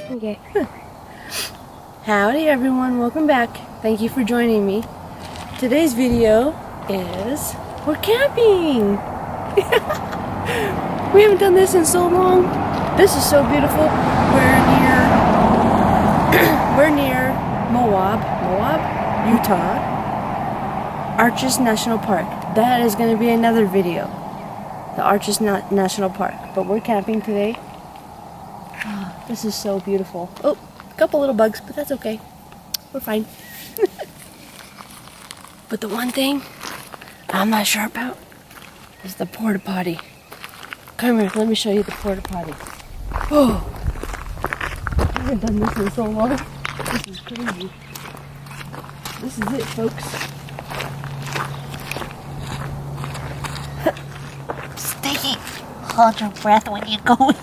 Okay. Howdy everyone, welcome back. Thank you for joining me. Today's video is we're camping. We haven't done this in so long. This is so beautiful. We're near Moab, Utah. Arches National Park. That is going to be another video. The Arches National Park. But we're camping today. Oh, this is so beautiful. Oh, a couple little bugs, but that's okay. We're fine. But the one thing I'm not sure about is the porta potty. Come here, let me show you the porta potty. Oh, I haven't done this in so long. This is crazy. This is it, folks. Sticky. Hold your breath when you go in.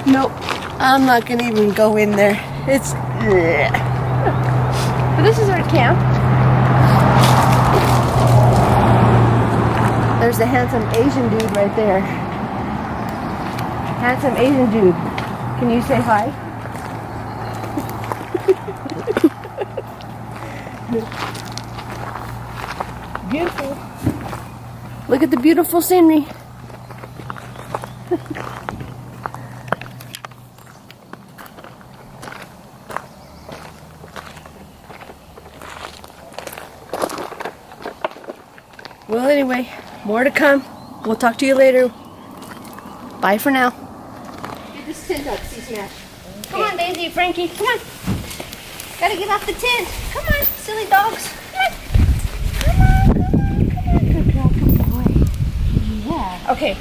Nope, I'm not gonna even go in there. It's. But this is our camp. There's a handsome Asian dude right there. Handsome Asian dude. Can you say hi? Beautiful. Look at the beautiful scenery. Well, anyway, more to come. We'll talk to you later. Bye for now. Get this tent up, C-Smash. Okay. Come on, Daisy, Frankie, come on. Gotta get off the tent. Come on, silly dogs. Come on. Good girl, good boy. Yeah. Okay.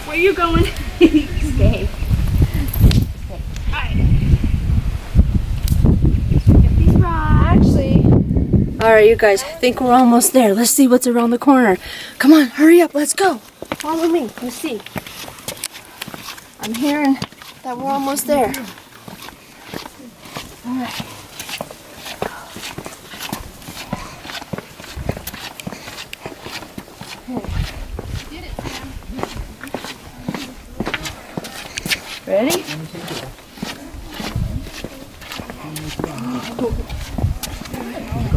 Where you going? Stay. Alright, you guys, I think we're almost there. Let's see what's around the corner. Come on, hurry up, let's go. Follow me, let's see. I'm hearing that we're almost there. Alright. Ready?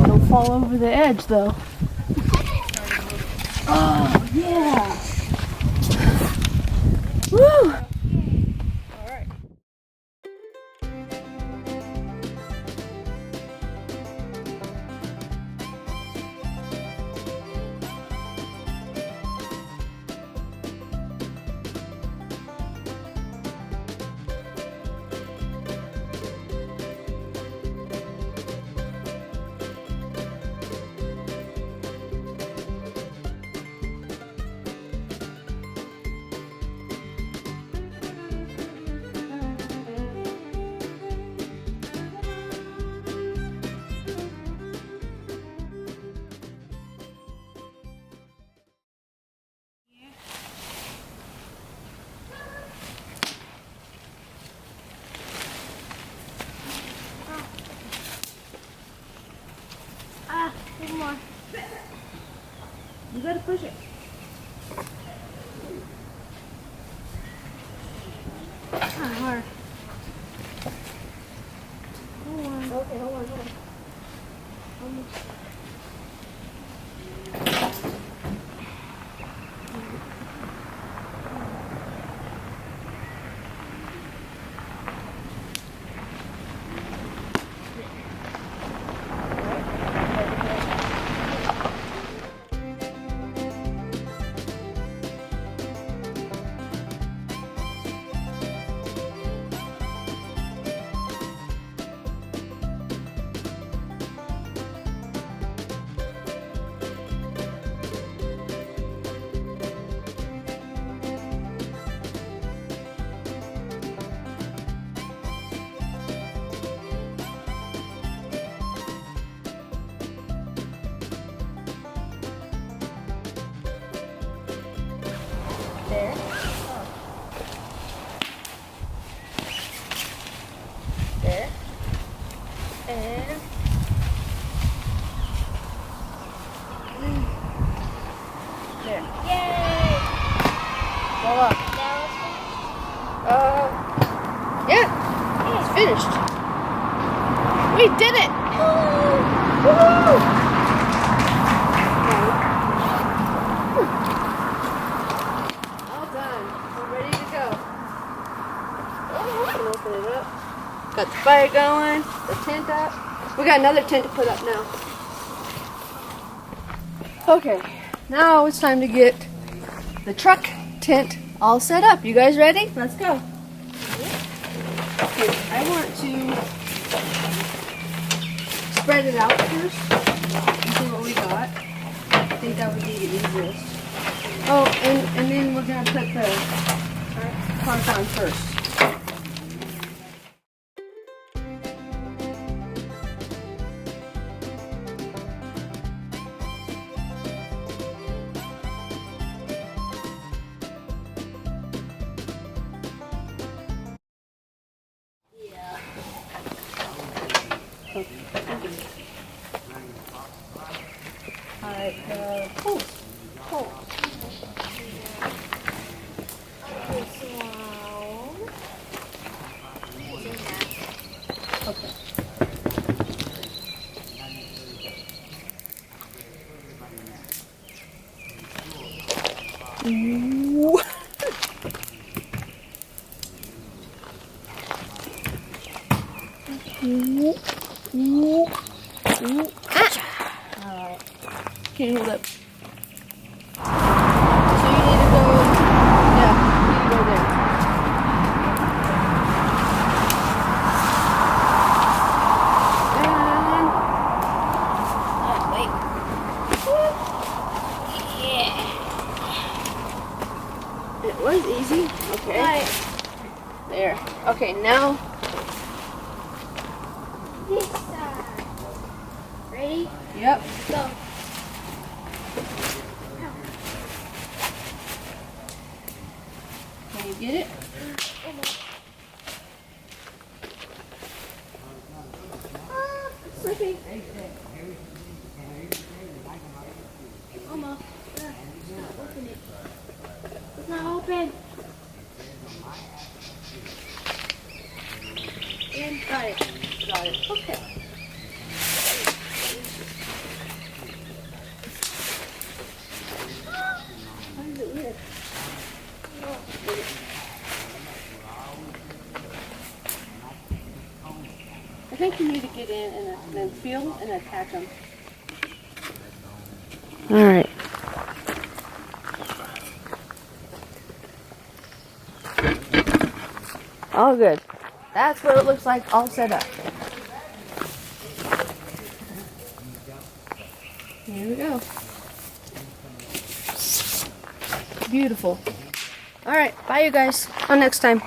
Don't fall over the edge, though. Oh, yeah. Woo! One more. You gotta push it. Hard. Hold on. Okay, hold on. There. There. And there. Yay! We did it! Woo! All done. We're ready to go. Can open it up. Got the fire going, the tent up. We got another tent to put up now. Okay, now it's time to get the truck tent all set up. You guys ready? Let's go. Okay, I want to spread it out first and see what we got. I think that would be the easiest. Oh, and then we're going to put the tarp on first. Alright, poles. Okay. Ooh. Ooh. Ah. Alright. Can you hold up? So you need to go, yeah, you need to go there. And, oh, wait. Yeah. It was easy. Okay. Right. There. Okay, now. This side. Ready? Yep. Go. Can you get it? Slipping. Almost. It's not open it. It's not open. And got it. Got it. Okay. How does it live? I think you need to get in and then feel and attach them. All right. All good. That's what it looks like all set up. Here we go. Beautiful. All right. Bye, you guys. Until next time.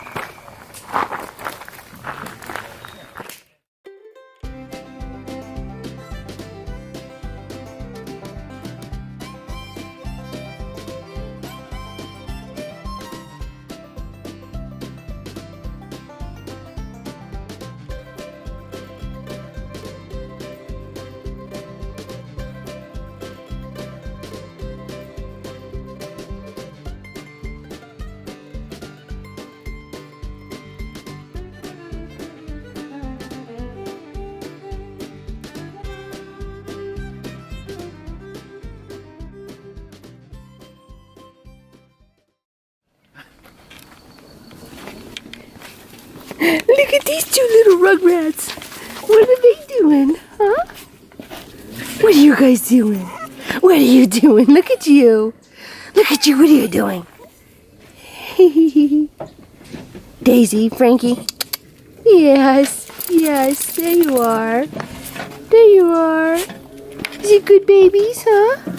Look at these two little rugrats. What are they doing, huh? What are you guys doing? What are you doing? Look at you. Look at you. What are you doing? Daisy, Frankie. Yes, yes, there you are. There you are. Is it good babies, huh?